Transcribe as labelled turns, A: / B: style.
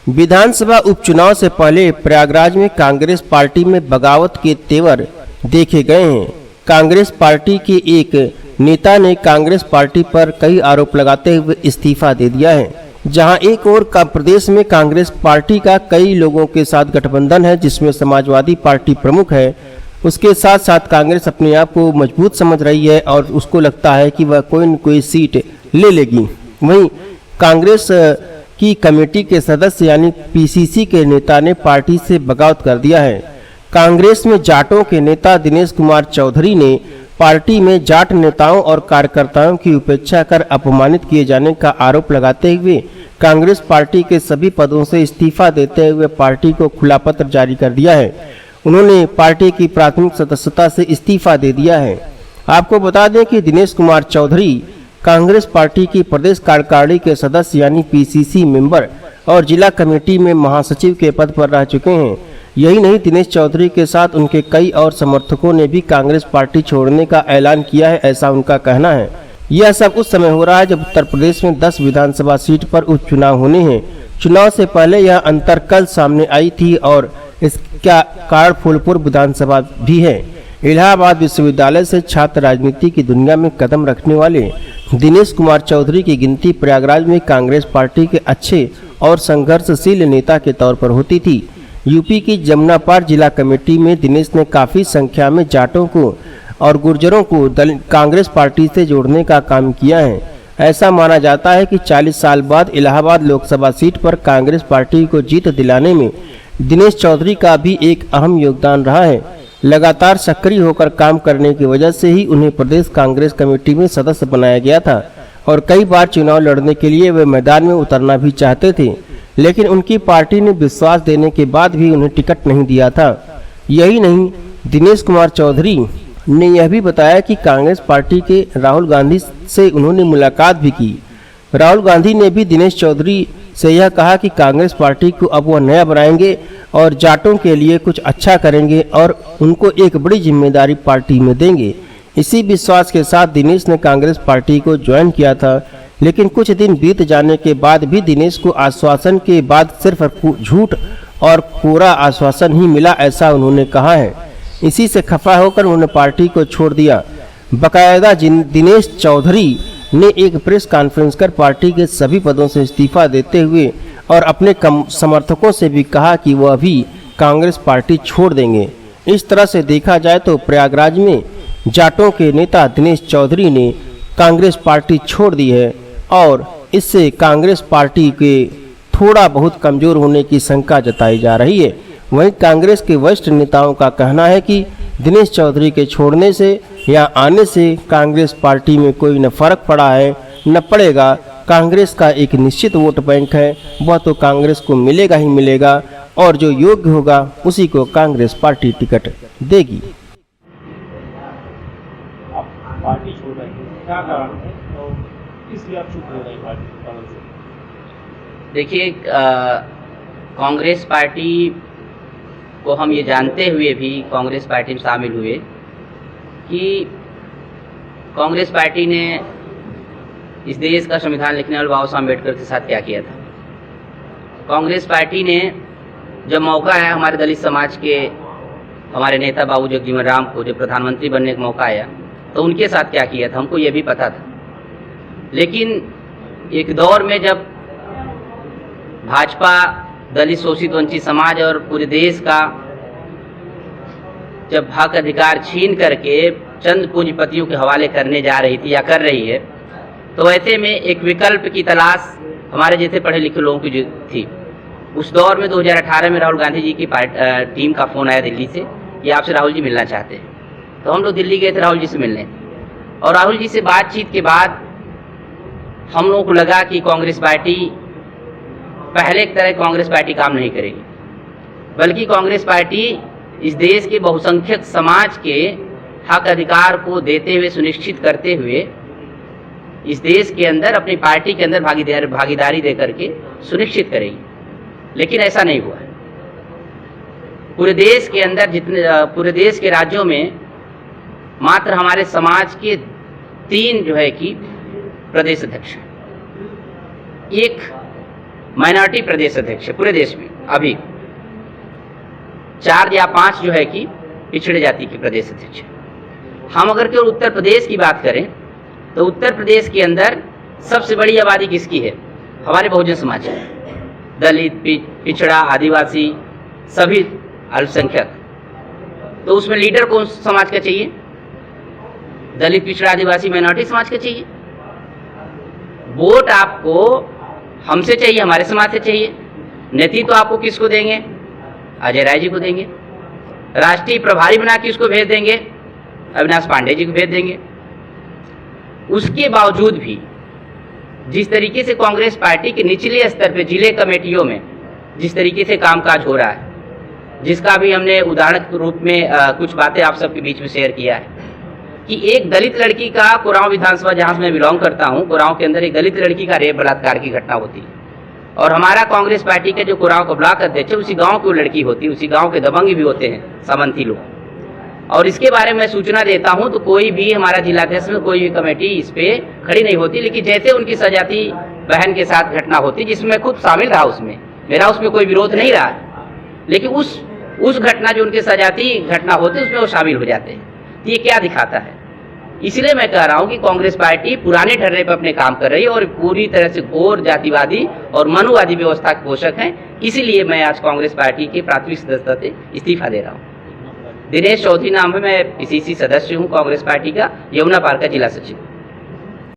A: विधानसभा उपचुनाव से पहले प्रयागराज में कांग्रेस पार्टी में बगावत के तेवर देखे गए हैं। कांग्रेस पार्टी के एक नेता ने कांग्रेस पार्टी पर कई आरोप लगाते हुए इस्तीफा दे दिया है। जहां एक और प्रदेश में कांग्रेस पार्टी का कई लोगों के साथ गठबंधन है, जिसमें समाजवादी पार्टी प्रमुख है। उसके साथ साथ कांग्रेस अपने आप को मजबूत समझ रही है और उसको लगता है कि वह कोई न कोई सीट ले लेगी। वहीं कांग्रेस की कमेटी के सदस्य यानी पीसीसी के नेता ने पार्टी से बगावत कर दिया है। कांग्रेस में जाटों के नेता दिनेश कुमार चौधरी ने पार्टी में जाट नेताओं और कार्यकर्ताओं की उपेक्षा कर अपमानित किए जाने का आरोप लगाते हुए कांग्रेस पार्टी के सभी पदों से इस्तीफा देते हुए पार्टी को खुला पत्र जारी कर दिया है। उन्होंने पार्टी की प्राथमिक सदस्यता से इस्तीफा दे दिया है। आपको बता दें कि दिनेश कुमार चौधरी कांग्रेस पार्टी की प्रदेश कार्यकारिणी के सदस्य यानी पीसीसी मेंबर और जिला कमेटी में महासचिव के पद पर रह चुके हैं। यही नहीं, दिनेश चौधरी के साथ उनके कई और समर्थकों ने भी कांग्रेस पार्टी छोड़ने का ऐलान किया है, ऐसा उनका कहना है। यह सब उस समय हो रहा है जब उत्तर प्रदेश में 10 विधानसभा सीट पर उपचुनाव होने हैं। चुनाव से पहले यह अंतर कल सामने आई थी और इसका कारण फूलपुर विधानसभा भी है। इलाहाबाद विश्वविद्यालय से छात्र राजनीति की दुनिया में कदम रखने वाले दिनेश कुमार चौधरी की गिनती प्रयागराज में कांग्रेस पार्टी के अच्छे और संघर्षशील नेता के तौर पर होती थी। यूपी की जमुनापार जिला कमेटी में दिनेश ने काफी संख्या में जाटों को और गुर्जरों को कांग्रेस पार्टी से जोड़ने का काम किया है। ऐसा माना जाता है कि 40 साल बाद इलाहाबाद लोकसभा सीट पर कांग्रेस पार्टी को जीत दिलाने में दिनेश चौधरी का भी एक अहम योगदान रहा है। लगातार सक्रिय होकर काम करने की वजह से ही उन्हें प्रदेश कांग्रेस कमेटी में सदस्य बनाया गया था और कई बार चुनाव लड़ने के लिए वे मैदान में उतरना भी चाहते थे, लेकिन उनकी पार्टी ने विश्वास देने के बाद भी उन्हें टिकट नहीं दिया था। यही नहीं, दिनेश कुमार चौधरी ने यह भी बताया कि कांग्रेस पार्टी के राहुल गांधी से उन्होंने मुलाकात भी की। राहुल गांधी ने भी दिनेश चौधरी से यह कहा कि कांग्रेस पार्टी को अब वह नया बनाएंगे और जाटों के लिए कुछ अच्छा करेंगे और उनको एक बड़ी जिम्मेदारी पार्टी में देंगे। इसी विश्वास के साथ दिनेश ने कांग्रेस पार्टी को ज्वाइन किया था, लेकिन कुछ दिन बीत जाने के बाद भी दिनेश को आश्वासन के बाद सिर्फ झूठ और कोरा आश्वासन ही मिला, ऐसा उन्होंने कहा है। इसी से खफा होकर उन्होंने पार्टी को छोड़ दिया। बाकायदा दिनेश चौधरी ने एक प्रेस कॉन्फ्रेंस कर पार्टी के सभी पदों से इस्तीफा देते हुए और अपने समर्थकों से भी कहा कि वह भी कांग्रेस पार्टी छोड़ देंगे। इस तरह से देखा जाए तो प्रयागराज में जाटों के नेता दिनेश चौधरी ने कांग्रेस पार्टी छोड़ दी है और इससे कांग्रेस पार्टी के थोड़ा बहुत कमजोर होने की शंका जताई जा रही है। वहीं कांग्रेस के वरिष्ठ नेताओं का कहना है कि दिनेश चौधरी के छोड़ने से या आने से कांग्रेस पार्टी में कोई न फर्क पड़ा है न पड़ेगा। कांग्रेस का एक निश्चित वोट बैंक है, वह तो कांग्रेस को मिलेगा ही मिलेगा और जो योग्य होगा उसी को कांग्रेस पार्टी टिकट देगी।
B: आप पार्टी छोड़ रहे हैं, क्या कारण है और इसलिए आप चुप हो रहे हैं पार्टी के कारण से?
C: देखिए, कांग्रेस पार्टी को हम ये जानते हुए भी कांग्रेस पार्टी में शामिल हुए कि कांग्रेस पार्टी ने इस देश का संविधान लिखने वाले बाबा साहब अम्बेडकर के साथ क्या किया था। कांग्रेस पार्टी ने जब मौका आया हमारे दलित समाज के हमारे नेता बाबू जगजीवन राम को जब प्रधानमंत्री बनने का मौका आया तो उनके साथ क्या किया था हमको ये भी पता था। लेकिन एक दौर में जब भाजपा दलित शोषित वंचित समाज और पूरे देश का जब हक अधिकार छीन करके चंद पूंजीपतियों के हवाले करने जा रही थी या कर रही है, तो ऐसे में एक विकल्प की तलाश हमारे जैसे पढ़े लिखे लोगों की थी। उस दौर में 2018 में राहुल गांधी जी की टीम का फ़ोन आया दिल्ली से कि आपसे राहुल जी मिलना चाहते हैं। तो हम लोग दिल्ली गए थे राहुल जी से मिलने और राहुल जी से बातचीत के बाद हम लोगों को लगा कि कांग्रेस पार्टी पहले की तरह कांग्रेस पार्टी काम नहीं करेगी, बल्कि कांग्रेस पार्टी इस देश के बहुसंख्यक समाज के हक अधिकार को देते हुए सुनिश्चित करते हुए इस देश के अंदर अपनी पार्टी के अंदर भागीदारी दे करके सुनिश्चित करेगी। लेकिन ऐसा नहीं हुआ। पूरे देश के अंदर पूरे देश के राज्यों में मात्र हमारे समाज के 3 जो है कि प्रदेश अध्यक्ष, एक माइनॉरिटी प्रदेश अध्यक्ष है पूरे देश में। अभी 4 या 5 जो है कि पिछड़े जाति के प्रदेश अध्यक्ष है। हम अगर केवल उत्तर प्रदेश की बात करें तो उत्तर प्रदेश के अंदर सबसे बड़ी आबादी किसकी है? हमारे बहुजन समाज की, दलित, पिछड़ा, आदिवासी, सभी अल्पसंख्यक। तो उसमें लीडर कौन समाज का चाहिए? दलित, पिछड़ा, आदिवासी, माइनॉरिटी समाज का चाहिए। वोट आपको हमसे चाहिए, हमारे समाज से चाहिए। नेतृत्व तो आपको किसको देंगे? अजय राय जी को देंगे। राष्ट्रीय प्रभारी बना के उसको भेज देंगे, अविनाश पांडे जी को भेज देंगे। उसके बावजूद भी जिस तरीके से कांग्रेस पार्टी के निचले स्तर पे जिले कमेटियों में जिस तरीके से कामकाज हो रहा है, जिसका भी हमने उदाहरण के रूप में कुछ बातें आप सबके बीच में शेयर किया है कि एक दलित लड़की का कुरांव विधानसभा जहां से मैं बिलोंग करता हूं, कुरांव के अंदर एक दलित लड़की का रेप बलात्कार की घटना होती है और हमारा कांग्रेस पार्टी के जो कुरांव का ब्लॉक अध्यक्ष है उसी गांव की वो लड़की होती है, उसी गांव के दबंग भी होते हैं सामंती लोग। और इसके बारे में सूचना देता हूं तो कोई भी हमारा जिलाध्यक्ष में कोई भी कमेटी इस पे खड़ी नहीं होती, लेकिन जैसे उनकी सजाती बहन के साथ घटना होती जिसमें खुद शामिल रहा, उसमें मेरा उसमें कोई विरोध नहीं रहा, लेकिन उस घटना जो उनके सजाती घटना होती उसमें वो शामिल हो जाते हैं। तो ये क्या दिखाता है? इसलिए मैं कह रहा हूं कि कांग्रेस पार्टी पुराने ढर्रे पर अपने काम कर रही है और पूरी तरह से घोर जातिवादी और मनुवादी व्यवस्था के पोषक है। इसीलिए मैं आज कांग्रेस पार्टी के प्राथमिक सदस्यता से इस्तीफा दे रहा हूं। दिनेश चौधरी नाम है, मैं PCC सदस्य हूं कांग्रेस पार्टी का, यमुना पार का जिला सचिव।